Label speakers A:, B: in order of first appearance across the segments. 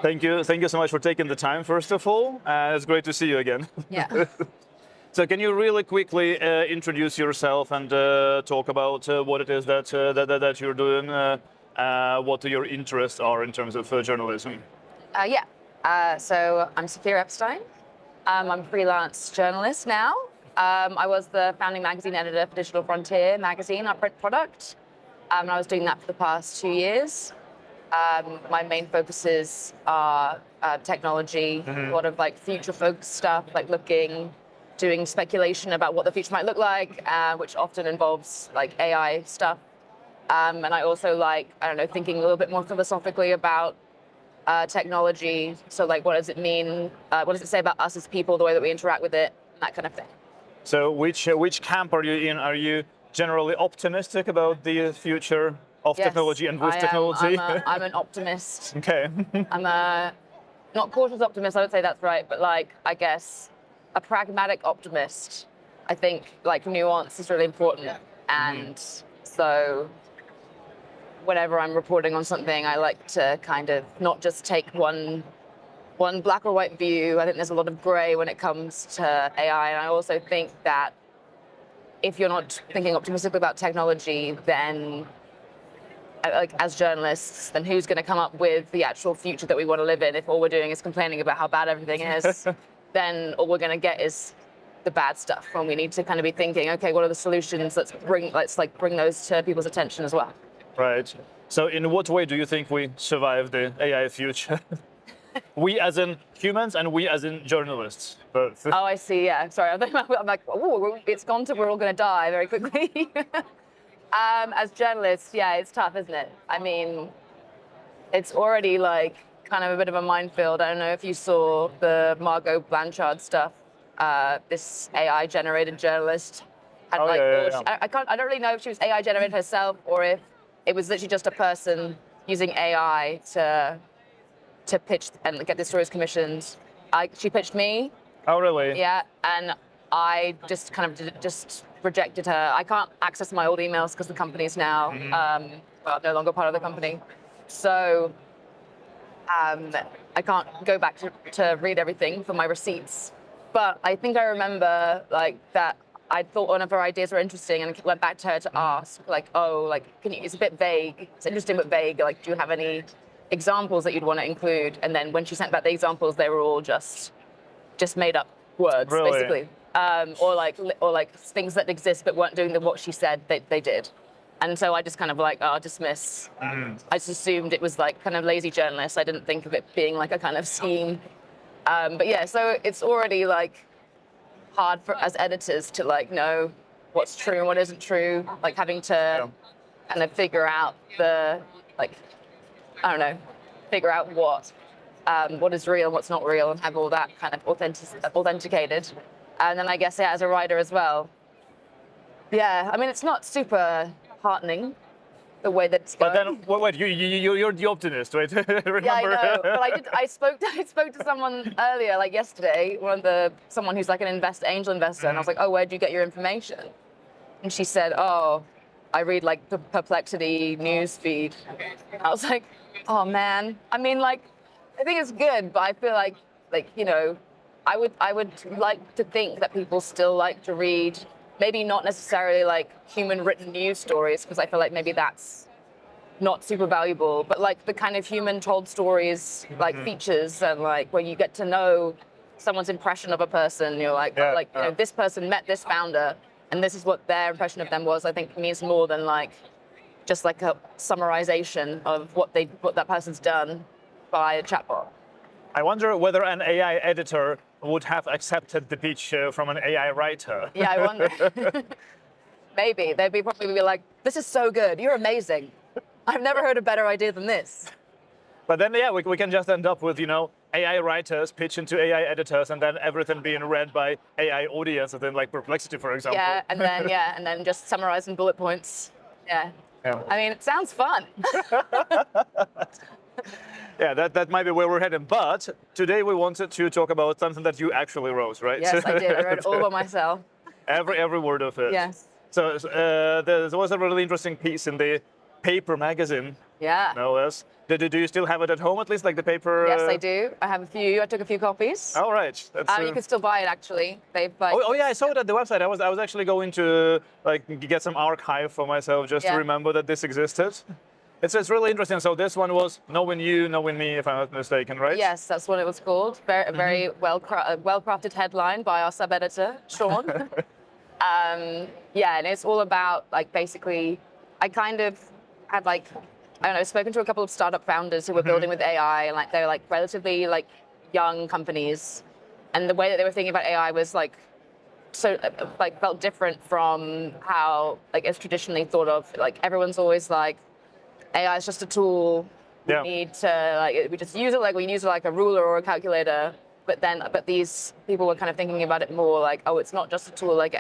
A: Thank you so much for taking the time, first of all. It's great to see you again.
B: Yeah.
A: So can you really quickly introduce yourself and talk about what it is that you're doing, what your interests are in terms of journalism?
B: So I'm Sophia Epstein. I'm a freelance journalist now. I was the founding magazine editor for Digital Frontier magazine, our print product. And I was doing that for the past 2 years. My main focuses are technology, a lot of like future-focused stuff, like doing speculation about what the future might look like, which often involves like AI stuff. And I also like, thinking a little bit more philosophically about technology. So like, what does it mean? What does it say about us as people, the way that we interact with it, that kind of thing.
A: So which camp are you in? Are you generally optimistic about the future of technology and with technology?
B: I'm an optimist.
A: Okay.
B: I'm a not cautious optimist, I would say that's right, but like, I guess a pragmatic optimist. I think like nuance is really important. And so whenever I'm reporting on something, I like to kind of not just take one black or white view. I think there's a lot of gray when it comes to AI. And I also think that if you're not thinking optimistically about technology, then like as journalists, then who's going to come up with the actual future that we want to live in? If all we're doing is complaining about how bad everything is, then all we're going to get is the bad stuff. And we need to kind of be thinking, okay, what are the solutions? Let's bring those to people's attention as well.
A: Right. So in what way do you think we survive the AI future? We as in humans and we as in journalists. Both.
B: Oh, I see. Yeah. Sorry. I'm like, oh, it's gone to we're all going to die very quickly. As journalists, yeah, it's tough, isn't it? I mean, it's already like kind of a bit of a minefield. I don't know if you saw the Margaux Blanchard stuff. This AI-generated journalist had I don't really know if she was AI-generated herself or if it was literally just a person using AI to pitch and get the stories commissioned. She pitched me.
A: Oh, really?
B: Yeah, and I just kind of just rejected her. I can't access my old emails because the company's now no longer part of the company. So I can't go back to read everything for my receipts. But I think I remember like that I thought one of her ideas were interesting and went back to her to ask like, oh, like, it's a bit vague. It's interesting but vague. Like, do you have any examples that you'd want to include? And then when she sent back the examples, they were all just made up words, basically. Or like things that exist but weren't doing what she said they did. And so I just kind of like, dismiss. I just assumed it was like kind of lazy journalists. I didn't think of it being like a kind of scheme. But yeah, so it's already like hard for as editors to like know what's true and what isn't true. Like having to kind of figure out figure out what is real and what's not real and have all that kind of authenticated. And then I guess as a writer as well. Yeah, I mean, it's not super heartening the way that it's going.
A: But then, wait, you're the optimist, right? Remember?
B: Yeah, I know. But I spoke to someone earlier, like yesterday, someone who's like an angel investor, and I was like, oh, where'd you get your information? And she said, oh, I read like the Perplexity news feed. I was like, oh man. I mean, like, I think it's good, but I feel like I would like to think that people still like to read, maybe not necessarily like human written news stories, because I feel like maybe that's not super valuable, but like the kind of human told stories, like features and like where you get to know someone's impression of a person. You're like, this person met this founder and this is what their impression of them was, I think means more than like just like a summarization of what that person's done by a chatbot.
A: I wonder whether an AI editor would have accepted the pitch from an AI writer.
B: Yeah, I wonder. Maybe. They'd probably be like, this is so good. You're amazing. I've never heard a better idea than this.
A: But then, yeah, we can just end up with, AI writers pitching to AI editors and then everything being read by AI audiences, then like Perplexity, for example.
B: Yeah, and then just summarizing bullet points. Yeah. I mean, it sounds fun.
A: Yeah, that might be where we're heading. But today we wanted to talk about something that you actually wrote, right?
B: Yes, I did. I wrote it all by myself.
A: Every word of it.
B: Yes.
A: So there was a really interesting piece in the Paper magazine
B: Yeah.
A: No less. Do you still have it at home, at least, like the paper?
B: Yes, I do. I have a few. I took a few copies.
A: All right. That's,
B: You can still buy it actually. They've like.
A: oh yeah, I saw it at the website. I was actually going to like get some archive for myself just to
B: Yeah.
A: remember that this existed. It's really interesting. So this one was Knowing You, Knowing Me, if I'm not mistaken, right?
B: Yes, that's what it was called. Very well-crafted headline by our sub-editor, Sean. Yeah, and it's all about like basically, I kind of had like, I don't know, spoken to a couple of startup founders who were building with AI, and like they're like relatively like young companies, and the way that they were thinking about AI was like so like felt different from how like it's traditionally thought of. Like everyone's always like, AI is just a tool. We need to like we just use it like we use it like a ruler or a calculator. But these people were kind of thinking about it more like, oh, it's not just a tool. Like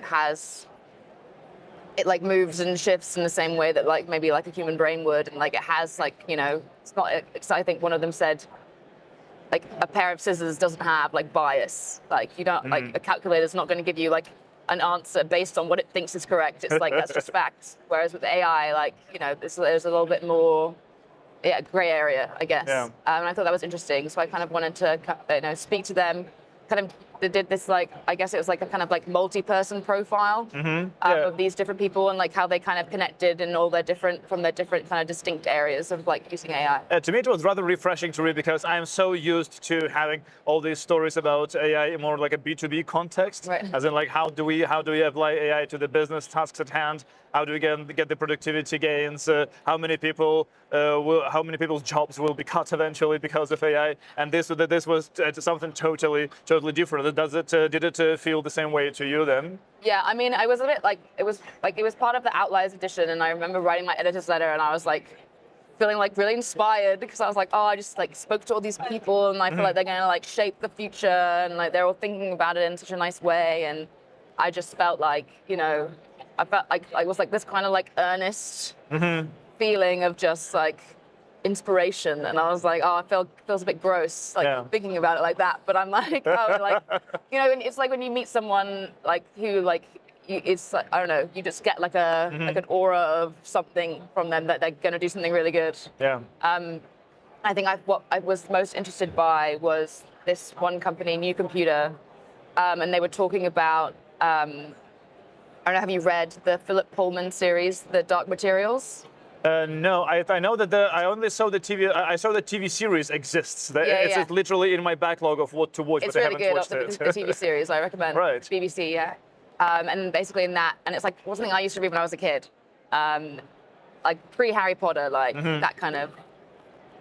B: it like moves and shifts in the same way that like maybe like a human brain would, and like it has like, you know, it's not. I think one of them said, like a pair of scissors doesn't have like bias. Like you don't like a calculator is not going to give you like an answer based on what it thinks is correct. It's like that's just facts. Whereas with AI, like, you know, there's a little bit more, gray area, I guess.
A: Yeah.
B: And I thought that was interesting. So I kind of wanted to, you know, speak to them. Kind of did this like, I guess it was like a kind of like multi-person profile of these different people and like how they kind of connected in all their different kind of distinct areas of like using AI.
A: To me, it was rather refreshing to read because I am so used to having all these stories about AI in more like a B2B context,
B: Right.
A: as in like how do we apply AI to the business tasks at hand? How do we get the productivity gains? How many people's jobs will be cut eventually because of AI? And this was something totally different. Did it feel the same way to you then?
B: Yeah, I mean, I was a bit like it was part of the Outliers edition, and I remember writing my editor's letter, and I was like feeling like really inspired because I was like, oh, I just like spoke to all these people, and I feel like they're gonna like shape the future, and like they're all thinking about it in such a nice way, and I just felt like, you know, I felt like I was like this kind of like earnest feeling of just like inspiration, and I was like, oh, it feels a bit gross, like thinking about it like that. But I'm like, oh, like, you know, and it's like when you meet someone like who like, it's like, I don't know, you just get like a like an aura of something from them that they're gonna do something really good.
A: Yeah.
B: I think what I was most interested by was this one company, New Computer, and they were talking about. I don't know, have you read the Philip Pullman series, The Dark Materials?
A: No, I know that I only saw the TV. I saw the TV series exists. It's literally in my backlog of what to watch,
B: it's
A: but
B: really
A: I haven't
B: good,
A: watched it.
B: the TV series, I recommend.
A: Right.
B: BBC, yeah. And basically in that, and it's like something I used to read when I was a kid, like pre-Harry Potter, like that kind of,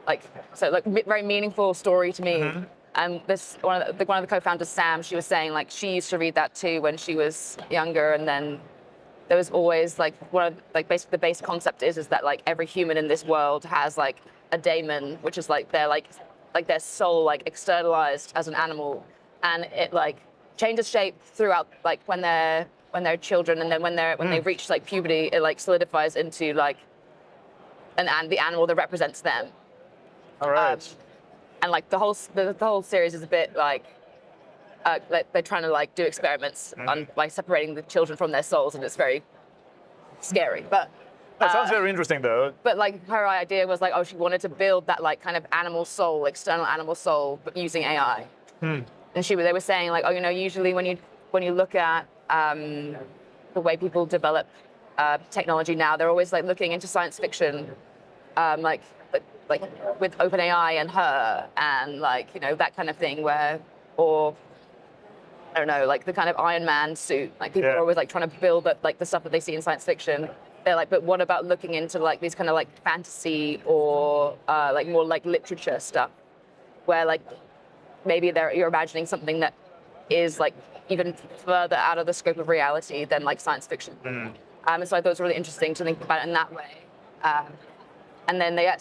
B: like, so like very meaningful story to me. And this one of the co-founders, Sam, she was saying like she used to read that too when she was younger, and then there was always like basically the base concept is that like every human in this world has like a daemon, which is like their soul like externalized as an animal, and it like changes shape throughout like when they're children, and then when they reach like puberty, it like solidifies into like the animal that represents them.
A: All right.
B: And like the whole series is a bit like they're trying to like do experiments by separating the children from their souls, and it's very scary. But
A: that sounds very interesting, though.
B: But like her idea was like, oh, she wanted to build that like kind of animal soul, external animal soul, but using AI. And they were saying like, oh, you know, usually when you look at the way people develop technology now, they're always like looking into science fiction, like with OpenAI and her, and like, you know, that kind of thing, or I don't know, like the kind of Iron Man suit. Like people are always like trying to build up like the stuff that they see in science fiction. They're like, but what about looking into like these kind of like fantasy or like more like literature stuff, where like maybe you're imagining something that is like even further out of the scope of reality than like science fiction. And so I thought it was really interesting to think about it in that way. And then their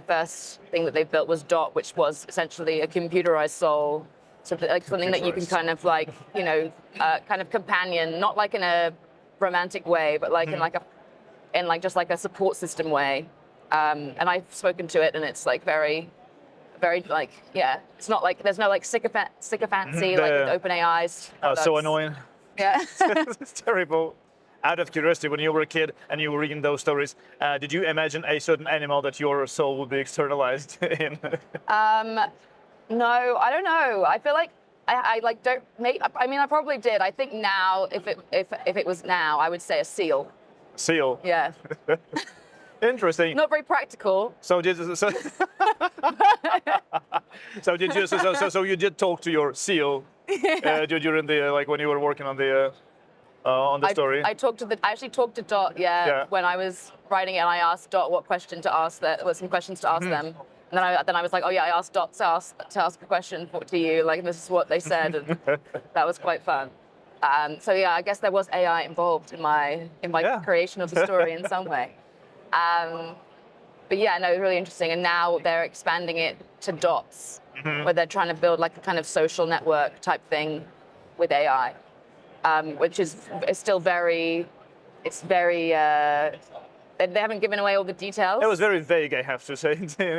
B: first thing that they built was Dot, which was essentially a computerized soul, so like something that you can kind of like, you know, kind of companion, not like in a romantic way, but like in like just like a support system way. And I've spoken to it, and it's like very, very like, yeah, it's not like there's no like sycophancy like with OpenAI's.
A: Oh, so annoying.
B: Yeah.
A: It's terrible. out of curiosity, when you were a kid and you were reading those stories, did you imagine a certain animal that your soul would be externalized in?
B: No, I don't know. I feel like I like don't make. I mean, I probably did. I think now, if it was now, I would say a seal.
A: Seal.
B: Yeah.
A: Interesting.
B: Not very practical.
A: So did so, so did you so you did talk to your seal during the like when you were working on the story?
B: I actually talked to Dot,
A: Yeah.
B: when I was writing it, and I asked Dot what question to ask. Some questions to ask them, and then I was like, oh yeah, I asked Dot to ask a question to you, like this is what they said, and that was quite fun. So yeah, I guess there was AI involved in my
A: Yeah.
B: creation of the story in some way. But yeah, no, it was really interesting. And now they're expanding it to dots, where they're trying to build like a kind of social network type thing with AI, which is still very, they haven't given away all the details.
A: It was very vague, I have to say,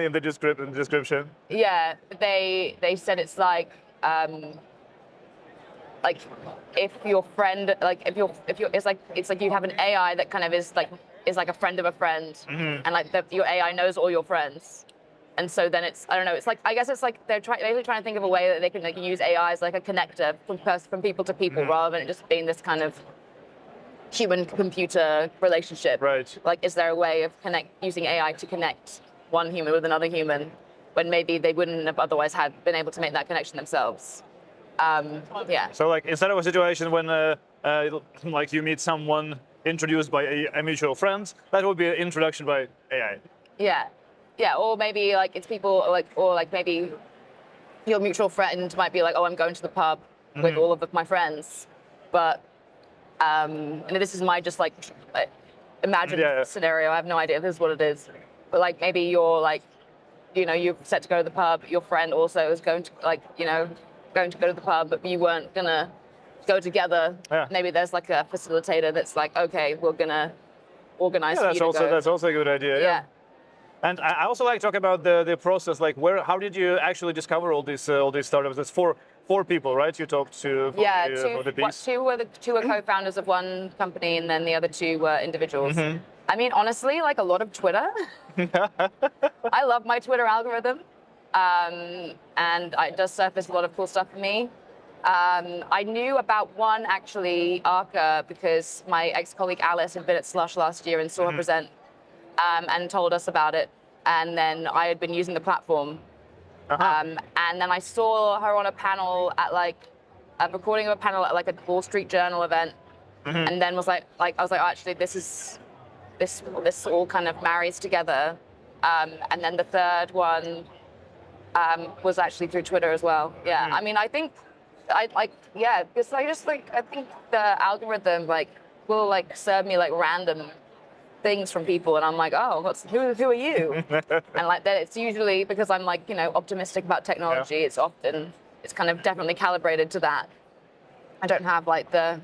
A: in the description.
B: Yeah, they said it's like if your friend, like if you're, it's like you have an AI that kind of is like a friend of a friend, and like your AI knows all your friends, and so then it's, I don't know, it's like, I guess it's like they're basically trying to think of a way that they can use AI as like a connector from people to people, rather than it just being this kind of human-computer relationship.
A: Right.
B: Like, is there a way of using AI to connect one human with another human when maybe they wouldn't have otherwise been able to make that connection themselves? Yeah.
A: So like instead of a situation when like you meet someone introduced by a mutual friend, that would be an introduction by AI.
B: Yeah. Yeah. Or maybe like it's people or maybe your mutual friend might be like, oh, I'm going to the pub with all of my friends, but and this is my just like imagined scenario. I have no idea if this is what it is, but like maybe you're like, you're set to go to the pub. Your friend also is going to going to go to the pub, but you weren't gonna go together.
A: Yeah.
B: Maybe there's like a facilitator that's like, okay, we're gonna organize.
A: Yeah,
B: for you to go.
A: that's also a good idea.
B: Yeah.
A: And I also like to talk about the process. Like, how did you actually discover all these startups? It's four people, right? You talked to
B: two were co-founders of one company, and then the other two were individuals. I mean, honestly, like a lot of Twitter. I love my Twitter algorithm, and it does surface a lot of cool stuff for me. I knew about one actually, Arca, because my ex-colleague Alice had been at Slush last year and saw her present, and told us about it. And then I had been using the platform. And then I saw her on a panel at a recording of a panel at like a Wall Street Journal event, and then I was like, oh, actually, this all kind of marries together. And then the third one was actually through Twitter as well. Yeah, I mean, I think because I think the algorithm will serve me random things from people, and I'm like, oh, who are you? And that it's usually because I'm optimistic about technology. Yeah. It's kind of definitely calibrated to that. I don't have the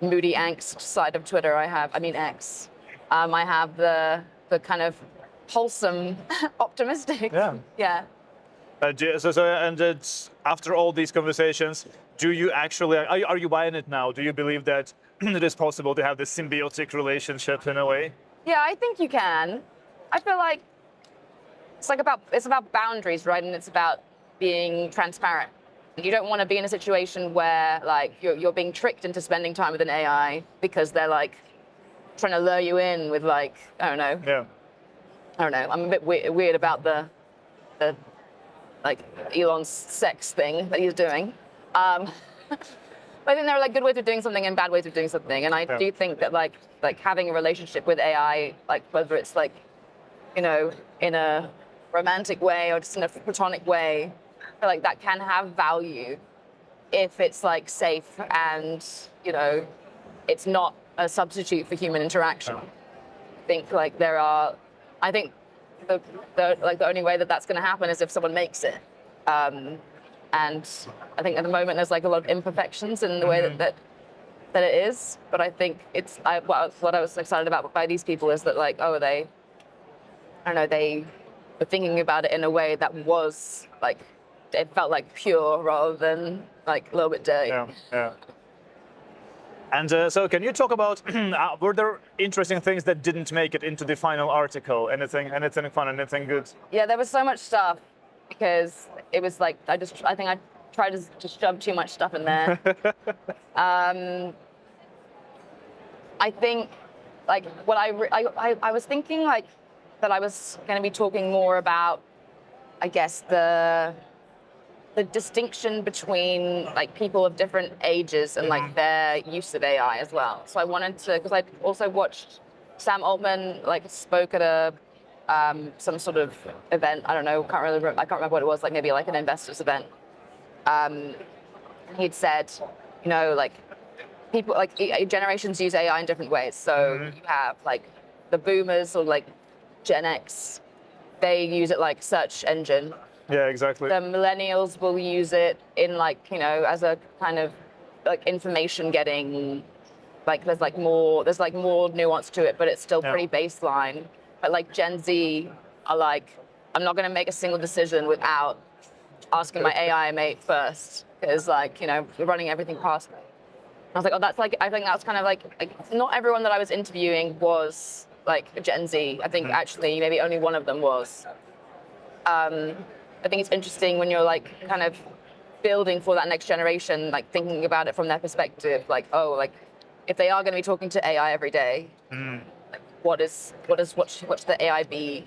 B: moody angst side of Twitter. I have X. I have the kind of wholesome, optimistic. Yeah. Yeah.
A: And it's, after all these conversations, do you actually are you buying it now? Do you believe that it is possible to have this symbiotic relationship in a way?
B: Yeah, I think you can. I feel like it's about boundaries, right? And it's about being transparent. You don't want to be in a situation where you're being tricked into spending time with an AI because they're trying to lure you in with I don't know.
A: Yeah.
B: I don't know. I'm a bit weird about the Elon's sex thing that he's doing. But I think there are good ways of doing something and bad ways of doing something. And I do think that having a relationship with AI, whether it's in a romantic way or just in a platonic way, I feel that can have value if it's safe and it's not a substitute for human interaction. I think I think the only way that that's going to happen is if someone makes it. And I think at the moment there's a lot of imperfections in the way that it is. But I think what I was excited about by these people is that they were thinking about it in a way that was it felt pure rather than a little bit dirty.
A: Yeah. Yeah. And so can you talk about, were there interesting things that didn't make it into the final article? Anything fun, anything good?
B: Yeah, there was so much stuff because it was like, I think I tried to just shove too much stuff in there. I think like what I was thinking like that I was going to be talking more about, I guess, the distinction between like people of different ages and like their use of AI as well. So I wanted to, because I also watched Sam Altman like spoke at a some sort of event. I don't know, I can't remember what it was. Like maybe like an investors event. He'd said, you know, like people like generations use AI in different ways. So you have like the boomers or like Gen X, they use it like search engine.
A: Yeah, exactly.
B: The millennials will use it in like, you know, as a kind of like information getting, like there's more nuance to it, but it's still pretty baseline. But like Gen Z are like, I'm not going to make a single decision without asking my AI mate first, because like, you know, you're running everything past me. I was like, oh, that's like, I think that's kind of like not everyone that I was interviewing was like Gen Z. I think actually maybe only one of them was. I think it's interesting when you're like kind of building for that next generation, like thinking about it from their perspective, like, oh, like if they are going to be talking to AI every day, like what should the AI be,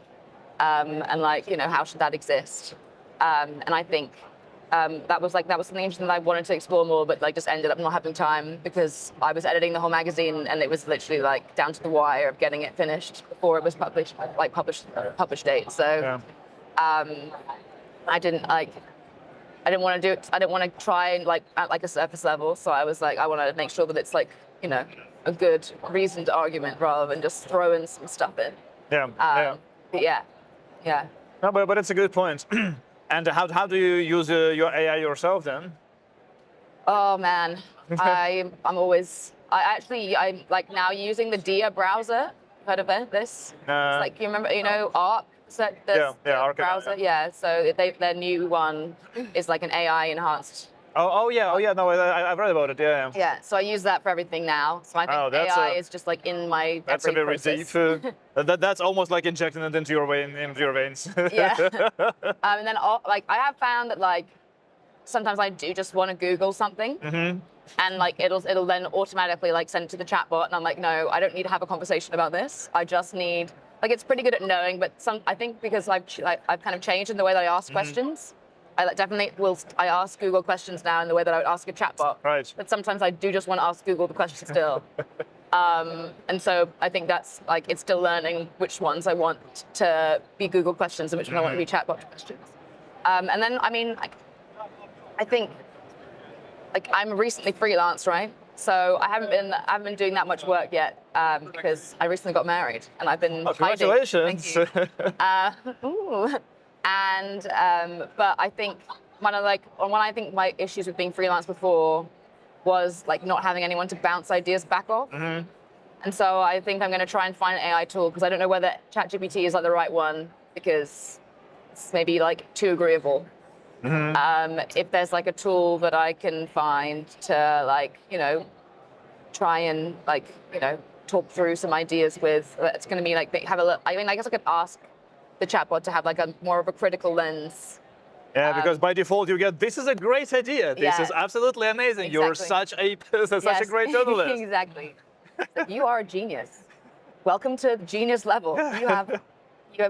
B: and like, you know, how should that exist? And I think that was something interesting that I wanted to explore more, but like just ended up not having time because I was editing the whole magazine and it was literally like down to the wire of getting it finished before it was published date. So. I didn't want to do it. I didn't want to try and like at like a surface level. So I was like, I want to make sure that it's like, you know, a good reasoned argument rather than just throwing some stuff in. Yeah.
A: No, but it's a good point. And how do you use your AI yourself then?
B: Oh man, I'm like now using the Dia browser. Heard of this? It's like, you remember, you know, Arc. So
A: Arc
B: browser, yeah. So their new one is like an AI enhanced.
A: Oh yeah. No, I've read about it. Yeah.
B: Yeah. So I use that for everything now. So I think AI is just like in my
A: that's
B: every
A: a very
B: process.
A: deep. That's almost like injecting it into your veins.
B: Yeah. And then like I have found that like sometimes I do just want to Google something. And like it'll then automatically like send it to the chatbot, and I'm like, no, I don't need to have a conversation about this. I just need, like, it's pretty good at knowing, but I think because I've kind of changed in the way that I ask questions. I definitely I ask Google questions now in the way that I would ask a chatbot.
A: Right.
B: But sometimes I do just want to ask Google the question still. And so I think that's like, it's still learning which ones I want to be Google questions and which ones I want to be chatbot questions. And then, I mean, I think, like, I'm recently freelance, right? So I haven't been doing that much work yet because I recently got married and I've been hiding.
A: Congratulations!
B: Thank you. But I think one of my issues with being freelance before was like not having anyone to bounce ideas back off. And so I think I'm going to try and find an AI tool because I don't know whether ChatGPT is like the right one because it's maybe like too agreeable. If there's like a tool that I can find to like, you know, try and like, you know, talk through some ideas with, it's going to be like, have a look. I mean, I guess I could ask the chatbot to have like a more of a critical lens.
A: Yeah, because by default you get, this is a great idea. This is absolutely amazing.
B: Exactly.
A: You're such a great journalist.
B: Exactly. Like, you are a genius. Welcome to the genius level. You have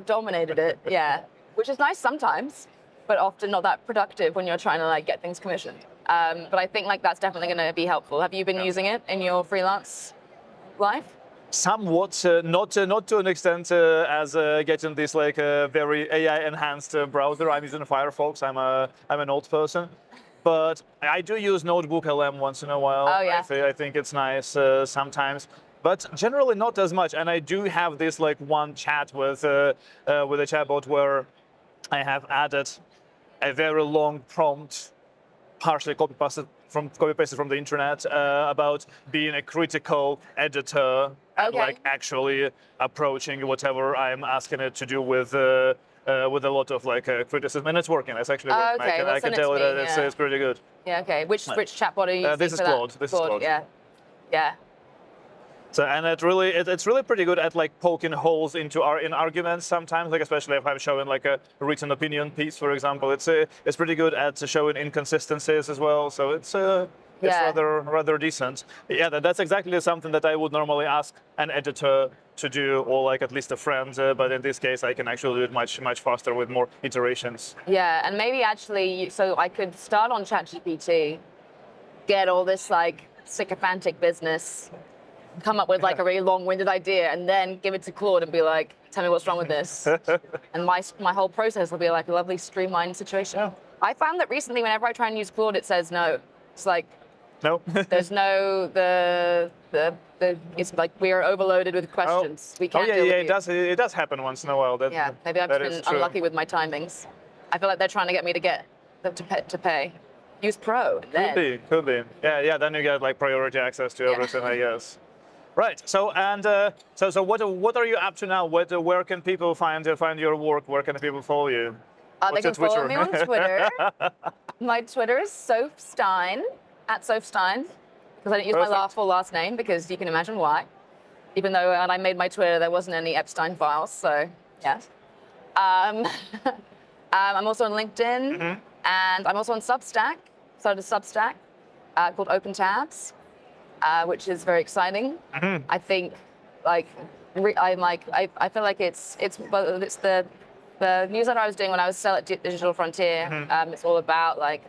B: dominated it. Yeah, which is nice sometimes, but often not that productive when you're trying to like get things commissioned. But I think like that's definitely going to be helpful. Have you been using it in your freelance life?
A: Somewhat, not to an extent as getting this like very AI-enhanced browser. I'm using Firefox. I'm an old person, but I do use Notebook LM once in a while.
B: Oh yeah.
A: I think it's nice sometimes, but generally not as much. And I do have this like one chat with a chatbot where I have added a very long prompt, partially copy-pasted from the internet, about being a critical editor and like actually approaching whatever I'm asking it to do with a lot of like criticism, and it's working. It's actually working. I can tell that it's pretty good.
B: Yeah. Okay. Which chatbot are you using?
A: This is Claude. This is Claude.
B: Yeah. Yeah.
A: So, and it's really pretty good at like poking holes into in arguments sometimes, like especially if I'm showing like a written opinion piece, for example. It's pretty good at showing inconsistencies as well. So it's
B: Yeah.
A: rather decent. Yeah, that's exactly something that I would normally ask an editor to do, or like at least a friend. But in this case, I can actually do it much faster with more iterations.
B: Yeah, and maybe actually, so I could start on ChatGPT, get all this like sycophantic business, come up with like a really long-winded idea, and then give it to Claude and be like, tell me what's wrong with this. And my whole process will be like a lovely streamlined situation.
A: Yeah.
B: I found that recently whenever I try and use Claude, it says no. It's like,
A: No.
B: there's no, it's like we are overloaded with questions. We can't
A: yeah,
B: deal
A: yeah,
B: with you.
A: it does happen once in a while.
B: Yeah, maybe I've
A: that
B: been
A: is true.
B: unlucky with my timings. I feel like they're trying to get me to get them to pay. Use Pro.
A: Could be. Yeah. Then you get like priority access to everything, I guess. Right. So so what are you up to now? Where can people find your work? Where can people follow you?
B: They can follow me on Twitter. My Twitter is Sophstein, @Sophstein, because I didn't use my full last name because you can imagine why. Even though when I made my Twitter, there wasn't any Epstein files, so yes. I'm also on LinkedIn, and I'm also on Substack. Started a Substack called Open Tabs, which is very exciting. I think, I feel like it's the newsletter I was doing when I was still at Digital Frontier. It's all about like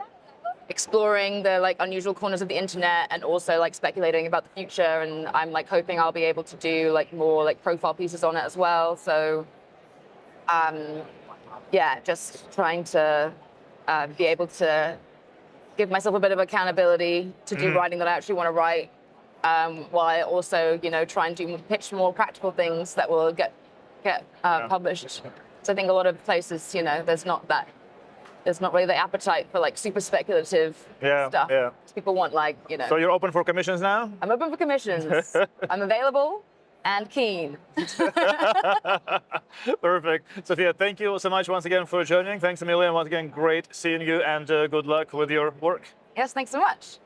B: exploring the like unusual corners of the internet and also like speculating about the future. And I'm like hoping I'll be able to do like more like profile pieces on it as well. So, yeah, just trying to be able to give myself a bit of accountability to do writing that I actually want to write, while I also, try and pitch more practical things that will get published. So I think a lot of places, there's not really the appetite for like super speculative stuff.
A: Yeah.
B: People want like,
A: So you're open for commissions now?
B: I'm open for commissions. I'm available and keen.
A: Perfect. Sophia, thank you so much once again for joining. Thanks a million. Once again, great seeing you, and good luck with your work.
B: Yes, thanks so much.